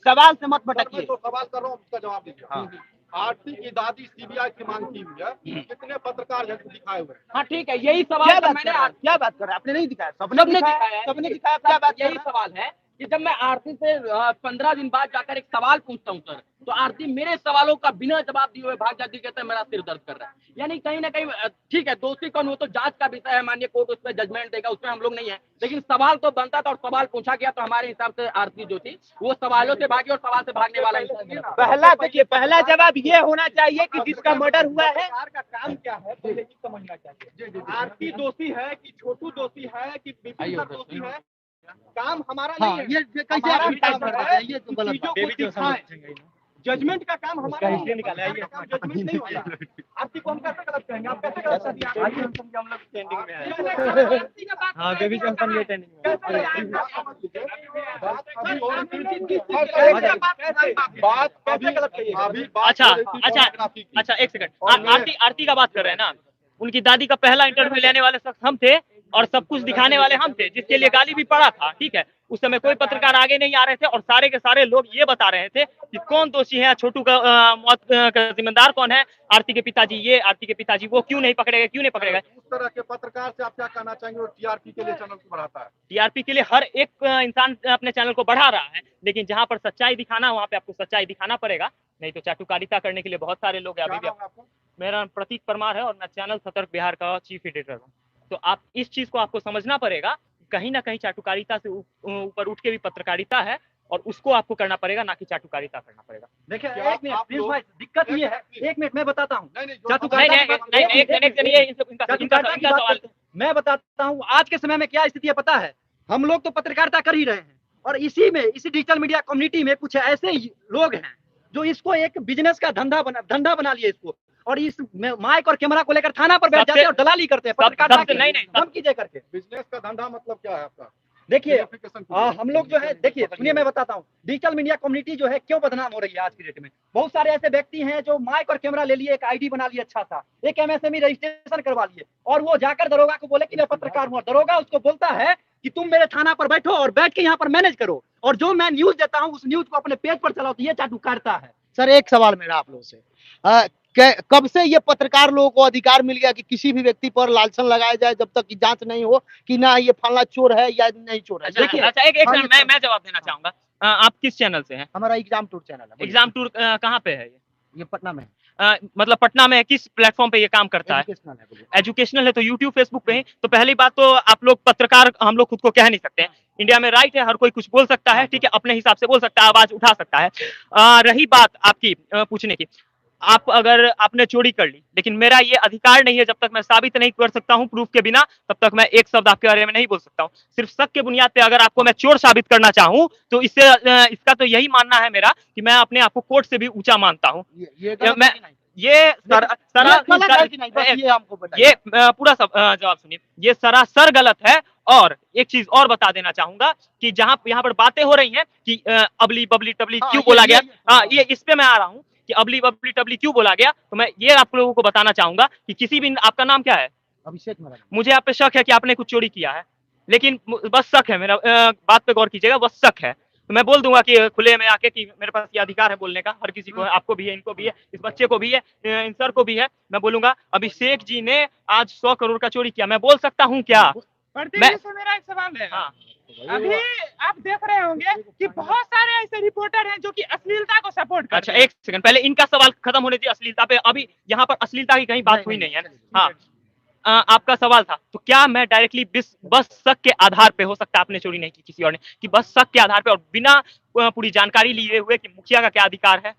Speaker 2: सवाल से मत भटकिए।
Speaker 1: तो सवाल कर रहा हूँ, उसका जवाब दीजिए। हाँ। आरती की दादी सीबीआई की मांग की हुई है, कितने पत्रकार दिखाए हुए हैं?
Speaker 6: हाँ ठीक है, यही सवाल मैंने
Speaker 2: क्या बात कर रहे हैं? आपने नहीं दिखाया, सबने दिखाया, सबने दिखाया। क्या बात?
Speaker 6: यही सवाल है कि जब मैं आरती से 15 दिन बाद जाकर एक सवाल पूछता हूँ सर, तो आरती मेरे सवालों का बिना जवाब दिए हुए भाग जाती, कहते हैं मेरा सिर दर्द कर रहा है। यानी कहीं ना कहीं ठीक है, दोषी कौन वो तो जांच का विषय है, माननीय कोर्ट उस पर जजमेंट देगा, उसमें हम लोग नहीं है, लेकिन सवाल तो बनता था और सवाल पूछा गया, तो हमारे हिसाब से आरती जो थी वो सवालों से भागी और सवाल से भागने वाला इंसान।
Speaker 2: पहला देखिए, पहला जवाब ये होना चाहिए कि जिसका मर्डर हुआ है।
Speaker 8: सरकार का काम क्या है पहले ये समझना चाहिए। आरती दोषी है कि छोटू दोषी है कि विपिन सर दोषी है, काम हमारा नहीं है।
Speaker 9: ये कैसे आप काम कर रहे हैं? ये तो गलत बात है।
Speaker 8: चीजों को दिखाएं। जजमेंट का काम हमारा नहीं है। जजमेंट नहीं होता। आरती को हम कैसे गलत कहेंगे? आप कैसे गलत कर दिया? आइए हम समझे, हम लोग ट्रेंडिंग में हैं।
Speaker 2: हाँ, बेबी जॉनसन ये ट्रेंडिंग में
Speaker 1: बात कैसे गलत कही? अभी
Speaker 2: अच्छा, एक सेकंड। आरती का बात कर रहे हैं ना, उनकी दादी का पहला इंटरव्यू लेने वाले शख्स हम थे और सब कुछ दिखाने वाले हम थे, जिसके लिए गाली भी पड़ा था, ठीक है। उस समय कोई पत्रकार आगे नहीं आ रहे थे और सारे के सारे लोग ये बता रहे थे कि कौन दोषी है, छोटू का मौत का जिम्मेदार कौन है, आरती के पिताजी ये, आरती के पिताजी वो, क्यों नहीं पकड़े गए, क्यों नहीं पकड़े गए।
Speaker 1: उस तरह के पत्रकार से आप क्या कहना चाहेंगे? और टीआरपी के लिए चैनल को बढ़ाता है।
Speaker 2: टीआरपी के लिए हर एक इंसान अपने चैनल को बढ़ा रहा है, लेकिन जहाँ पर सच्चाई दिखाना वहाँ पे आपको सच्चाई दिखाना पड़ेगा, नहीं तो चाटुकारिता करने के लिए बहुत सारे लोग हैं। अभी भी मेरा नाम प्रतीक परमार है और मैं चैनल सतर्क बिहार का चीफ एडिटर हूँ। तो आप इस चीज को आपको समझना पड़ेगा, कहीं ना कहीं चाटुकारिता से ऊपर उठ के भी पत्रकारिता है और उसको आपको करना पड़ेगा, ना कि चाटुकारिता करना पड़ेगा।
Speaker 4: देखिए एक मिनट प्लीज भाई, दिक्कत ये है, एक मिनट मैं बताता हूँ। मैं बताता हूँ आज के समय में क्या स्थिति है पता है। हम लोग तो पत्रकारिता कर ही रहे हैं और इसी डिजिटल मीडिया कम्युनिटी में कुछ ऐसे लोग हैं जो इसको एक बिजनेस का धंधा बना लिए इसको, और इस माइक और कैमरा को लेकर थाना पर बैठ जाते हैं और दलाली करते हैं पत्रकारिता
Speaker 2: नहीं
Speaker 4: धमकी दे करके।
Speaker 1: बिजनेस का धंधा मतलब क्या है आपका?
Speaker 4: देखिए हम लोग जो है, देखिए सुनिए मैं बताता हूँ, डिजिटल मीडिया कम्युनिटी जो है क्यों बदनाम हो रही है आज की डेट में। बहुत सारे ऐसे व्यक्ति हैं जो माइक और कैमरा ले लिए, एक आईडी बना लिए अच्छा सा, एक एमएसएमई रजिस्ट्रेशन करवा लिए और वो जाकर दरोगा को बोले कि मैं पत्रकार हूँ। दरोगा उसको बोलता है कि तुम मेरे थाना पर बैठो और बैठ के यहाँ पर मैनेज करो, और जो मैं न्यूज देता हूँ उस न्यूज को अपने पेज पर चलाओ। तो ये चाटुकारिता है।
Speaker 9: सर एक सवाल मेरा आप लोगों से, कब से ये पत्रकार लोगों को अधिकार मिल गया कि किसी भी व्यक्ति पर लालसन लगाया जाए जब तक की जांच नहीं हो कि ना ये फला चोर है या नहीं चोर है?
Speaker 2: अच्छा, एक मैं जवाब देना चाहूंगा। आप किस चैनल से हैं?
Speaker 9: हमारा एग्जाम टूर चैनल है।
Speaker 2: एग्जाम टूर कहाँ पे है?
Speaker 9: ये पटना में।
Speaker 2: मतलब पटना में किस प्लेटफॉर्म पे ये काम करता है? एजुकेशनल है तो यूट्यूब फेसबुक पे ही। तो पहली बात तो आप लोग पत्रकार हम लोग खुद को कह नहीं सकते हैं, इंडिया में राइट है, हर कोई कुछ बोल सकता है, ठीक है, अपने हिसाब से बोल सकता है, आवाज उठा सकता है। रही बात आपकी पूछने की, आप अगर आपने चोरी कर ली, लेकिन मेरा ये अधिकार नहीं है, जब तक मैं साबित नहीं कर सकता हूँ प्रूफ के बिना, तब तक मैं एक शब्द आपके बारे में नहीं बोल सकता हूँ। सिर्फ शक के बुनियाद पे अगर आपको मैं चोर साबित करना चाहूँ तो इसका तो यही मानना है मेरा कि मैं अपने आप को कोर्ट से भी ऊंचा मानता हूँ। ये पूरा जवाब सुनिए, ये सरासर गलत है। और एक चीज और बता देना चाहूंगा कि जहां यहाँ पर बातें हो रही हैं कि अबली बबली टबली क्यों बोला गया, हाँ ये इस पे मैं आ रहा हूँ कि अबली बबली टबली क्यों बोला गया। तो मैं ये आप लोगों को बताना चाहूंगा कि किसी भी, आपका नाम क्या है?
Speaker 9: अभिषेक।
Speaker 2: मुझे आप पे शक है कि आपने कुछ चोरी किया है, लेकिन बस शक है, मेरा बात पे गौर कीजिएगा, बस शक है। तो मैं बोल दूंगा कि खुले में आके कि मेरे पास ये अधिकार है बोलने का, हर किसी को है, आपको भी है, इनको भी है, इस बच्चे को भी है, इन सर को भी है। मैं बोलूंगा अभिषेक जी ने आज 100 करोड़ का चोरी किया, मैं बोल सकता हूँ क्या?
Speaker 11: प्रतिनिधि से मेरा एक सवाल है।
Speaker 2: हाँ।
Speaker 11: अभी आप देख रहे होंगे कि बहुत सारे ऐसे रिपोर्टर हैं जो कि अश्लीलता को सपोर्ट करते
Speaker 2: अच्छा
Speaker 11: हैं।
Speaker 2: एक सेकंड, पहले इनका सवाल खत्म होने दीजिए अश्लीलता पे। अभी यहाँ पर अश्लीलता की कहीं बात हुई नहीं है। हाँ, आपका सवाल था तो क्या मैं डायरेक्टली बस शक के आधार पे, हो सकता है आपने चोरी नहीं की किसी और ने, कि बस शक के आधार पे और बिना पूरी जानकारी लिए हुए कि मुखिया का क्या अधिकार है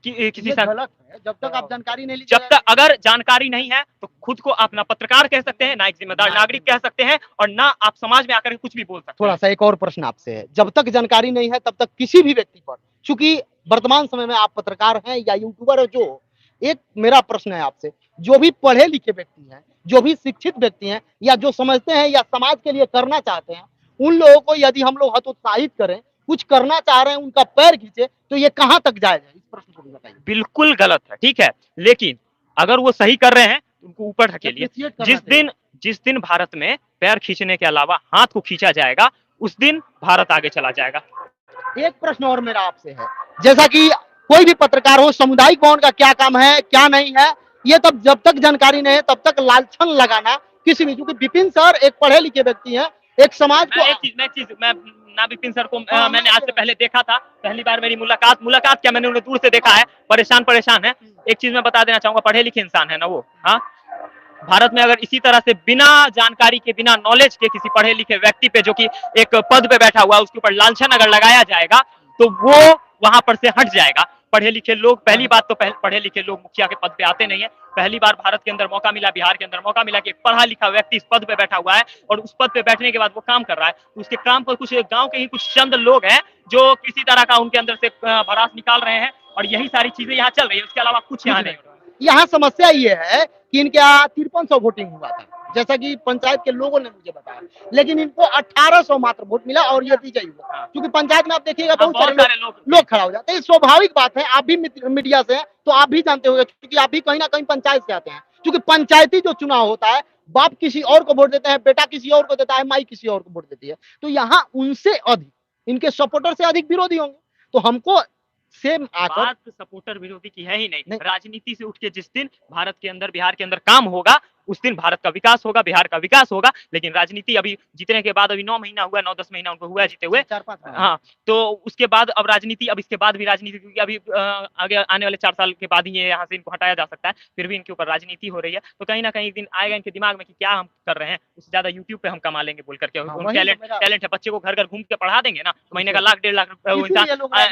Speaker 2: कि किसी
Speaker 9: ये
Speaker 2: से,
Speaker 9: गलत है। जब तक आप जानकारी नहीं लीजिए,
Speaker 2: जब तक अगर जानकारी नहीं है तो खुद को आप ना पत्रकार कह सकते हैं, ना एक जिम्मेदार नागरिक कह सकते हैं, और ना आप समाज में आकर के कुछ भी बोल सकते हैं।
Speaker 9: थोड़ा सा एक और प्रश्न आपसे है, जब तक जानकारी नहीं है तब तक किसी भी व्यक्ति पर, चूंकि वर्तमान समय में आप पत्रकार हैं या यूट्यूबर है, जो एक मेरा प्रश्न है आपसे, जो भी पढ़े लिखे व्यक्ति हैं, जो भी शिक्षित व्यक्ति हैं, या जो समझते हैं या समाज के लिए करना चाहते हैं, उन लोगों को यदि हम लोग हतोत्साहित करें, कुछ करना चाह रहे हैं, उनका पैर खींचे, तो ये कहां तक जायज है? इस प्रश्न को भी बताइए।
Speaker 2: बिल्कुल गलत है, ठीक है, लेकिन अगर वो सही कर रहे हैं तो उनको ऊपर ढकेलिए। जिस दिन भारत में पैर खींचने के अलावा हाथ को खींचा जाएगा, उस दिन भारत आगे चला जाएगा।
Speaker 9: एक प्रश्न और मेरा आपसे है, जैसा कि कोई भी पत्रकार हो, सामुदायिक भवन का क्या काम है क्या नहीं है, ये तब जब तक जानकारी नहीं है तब तक लालछन लगाना किसी भी, क्योंकि विपिन सर एक पढ़े लिखे व्यक्ति हैं, एक समाज को
Speaker 2: मैं ना विपिन सर को मैंने आज से पहले देखा था, पहली बार मेरी मुलाकात क्या, मैंने उन्हें दूर से देखा है, परेशान है। एक चीज मैं बता देना चाहूंगा, पढ़े लिखे इंसान है ना वो। हाँ, भारत में अगर इसी तरह से बिना जानकारी के, बिना नॉलेज के किसी पढ़े लिखे व्यक्ति पे, जो कि एक पद पे बैठा हुआ है, उसके ऊपर लांछन अगर लगाया जाएगा तो वो वहां पर से हट जाएगा। पढ़े लिखे लोग, पहली बात तो पढ़े लिखे लोग मुखिया के पद पे आते नहीं है। पहली बार भारत के अंदर मौका मिला, बिहार के अंदर मौका मिला कि एक पढ़ा लिखा व्यक्ति इस पद पे बैठा हुआ है, और उस पद पे बैठने के बाद वो काम कर रहा है। उसके काम पर कुछ गांव के ही कुछ चंद लोग हैं जो किसी तरह का उनके अंदर से भड़ास निकाल रहे हैं, और यही सारी चीजें यहाँ चल रही है, उसके अलावा कुछ यहाँ नहीं हो रहा है।
Speaker 9: यहाँ समस्या ये है कि इनके यहाँ 5300 वोटिंग हुआ था, जैसा कि पंचायत के लोगों ने मुझे बताया, लेकिन इनको 1800 मात्र वोट मिला और ये विजयी हुआ। क्योंकि पंचायत में आप देखिएगा बहुत सारे लोग खड़ा हो जाते हैं। स्वाभाविक बात है, आप भी मीडिया से हैं तो आप भी जानते होंगे, क्योंकि आप भी कहीं ना कहीं पंचायत से आते हैं। क्योंकि पंचायती जो चुनाव होता है, बाप किसी और को वोट देते हैं, बेटा किसी और को देता है, माई किसी और को वोट देती है, तो यहाँ उनसे अधिक, इनके सपोर्टर से अधिक विरोधी होंगे। तो हमको सेम आकर,
Speaker 2: बात सपोर्टर विरोधी की है ही नहीं। राजनीति से उठ के जिस दिन भारत के अंदर, बिहार के अंदर काम होगा, उस दिन भारत का विकास होगा, बिहार का विकास होगा। लेकिन राजनीति अभी जीतने के बाद, अभी 9 महीना हुआ, 9-10 महीना उनको हुआ जीते हुए,
Speaker 9: 4-5।
Speaker 2: हाँ, तो उसके बाद अब राजनीति, अब इसके बाद भी राजनीति, क्योंकि अभी आगे आने वाले 4 साल के बाद ही ये यहाँ से इनको हटाया जा सकता है, फिर भी इनके ऊपर राजनीति हो रही है। तो कहीं ना कहीं एक दिन आएगा इनके दिमाग में कि क्या हम कर रहे हैं, उससे ज्यादा यूट्यूब पे हम कमा लेंगे बोल करके। टैलेंट है, बच्चे को घर घर घूम के पढ़ा देंगे ना, तो महीने का 1-1.5 लाख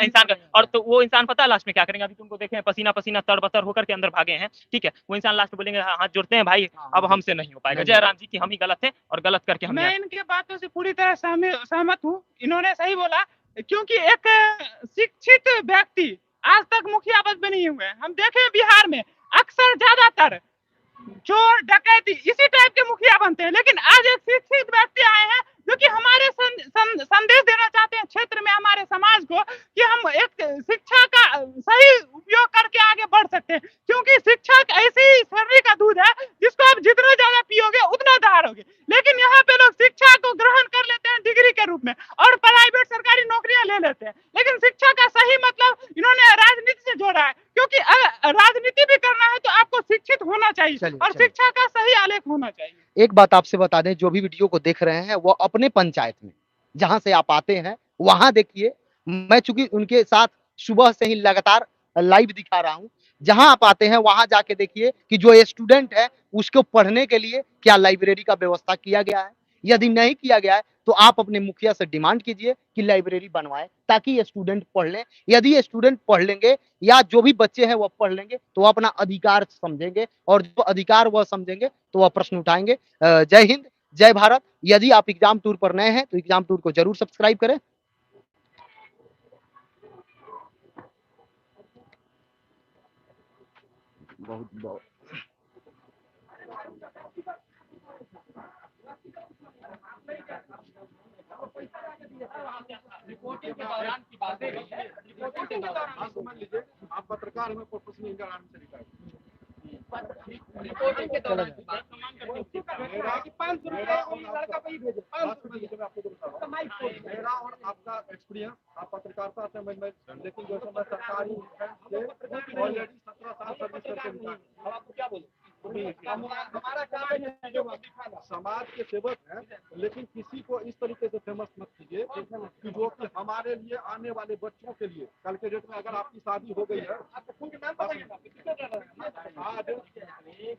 Speaker 2: इंसान का, और तो वो इंसान पता है लास्ट में क्या करेंगे? अभी तुमको देखें, पसीना पसीना तड़बतर होकर के अंदर भागे हैं, ठीक है, वो इंसान लास्ट में बोलेंगे हाथ जोड़ते हैं भाई, अब हमसे नहीं हो पाएगा। जयराम जी की हम ही गलत थे, और गलत करके हम,
Speaker 11: मैं इनके बातों से पूरी तरह सहमत हूँ। इन्होंने सही बोला, क्योंकि एक शिक्षित व्यक्ति आज तक मुखिया पद पे नहीं हुए। हम देखें बिहार में अक्सर ज्यादातर चोर डकैती इसी टाइप के मुखिया बनते हैं, लेकिन आज एक शिक्षित व्यक्ति आए हैं जो कि हमारे संदेश देना चाहते हैं क्षेत्र में, हमारे समाज को, कि हम एक शिक्षा का सही उपयोग करके आगे बढ़ सकते हैं। क्योंकि शिक्षा ऐसी शरीर का दूध है जिसको आप जितना ज्यादा पियोगे उतना दहाड़ोगे। लेकिन यहाँ पे लोग शिक्षा को ग्रहण कर लेते हैं डिग्री के रूप में, और प्राइवेट सरकारी नौकरियां ले लेते हैं। लेकिन शिक्षा का सही मतलब इन्होंने राजनीति से जोड़ा है, क्योंकि राजनीति भी करना है तो आपको शिक्षित होना चाहिए, और शिक्षा का सही आलेख होना चाहिए।
Speaker 9: एक बात आपसे बता दें, जो भी वीडियो को देख रहे हैं वो अपने पंचायत में जहां से आप आते हैं वहां देखिए। मैं चूंकि उनके साथ सुबह से ही लगातार लाइव दिखा रहा हूं, जहां आप आते हैं वहां जाके देखिए कि जो स्टूडेंट है उसको पढ़ने के लिए क्या लाइब्रेरी का व्यवस्था किया गया है। यदि नहीं किया गया है तो आप अपने मुखिया से डिमांड कीजिए कि लाइब्रेरी बनवाएं, ताकि ये स्टूडेंट पढ़ लें। यदि ये स्टूडेंट पढ़ लेंगे या जो भी बच्चे हैं वो पढ़ लेंगे तो वो अपना अधिकार समझेंगे, और जो अधिकार वह समझेंगे तो वह प्रश्न उठाएंगे। जय हिंद, जय भारत। यदि आप एग्जाम टूर पर नए हैं तो एग्जाम टूर को जरूर सब्सक्राइब करें। बहुत
Speaker 1: रिपोर्टिंग के दौरान की बातें, रिपोर्टिंग के दौरान समझ लीजिए, आप पत्रकार हमें प्रोफेशनल इंडियन आर्मी से रिटायर, रिपोर्टिंग के दौरान की बात, मेरा 500 रुपये लड़का को ही भेजो, 500 रुपये आपको दूंगा। मेरा और आपका एक्सपीरियंस, आप पत्रकारिता से मैं, लेकिन जो मैं सरकारी ऑलरेडी 17 साल सर्विस करके, अब आपको क्या बोलूं, हमारा काम है समाज के सेवक हैं, लेकिन किसी को इस तरीके से फेमस मत कीजिए कि जो कि हमारे लिए आने वाले बच्चों के लिए कल के डेट में अगर आपकी शादी हो गई है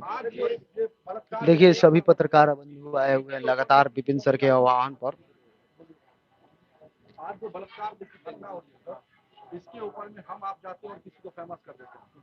Speaker 1: आज ये बलात्कार
Speaker 9: देखिए सभी पत्रकार बंधु आए हुए हैं लगातार विपिन सर के आह्वान पर।
Speaker 1: आज जो बलात्कार की घटना हो रही है इसके ऊपर में हम आप जाते हैं और किसी को फेमस कर देते हैं।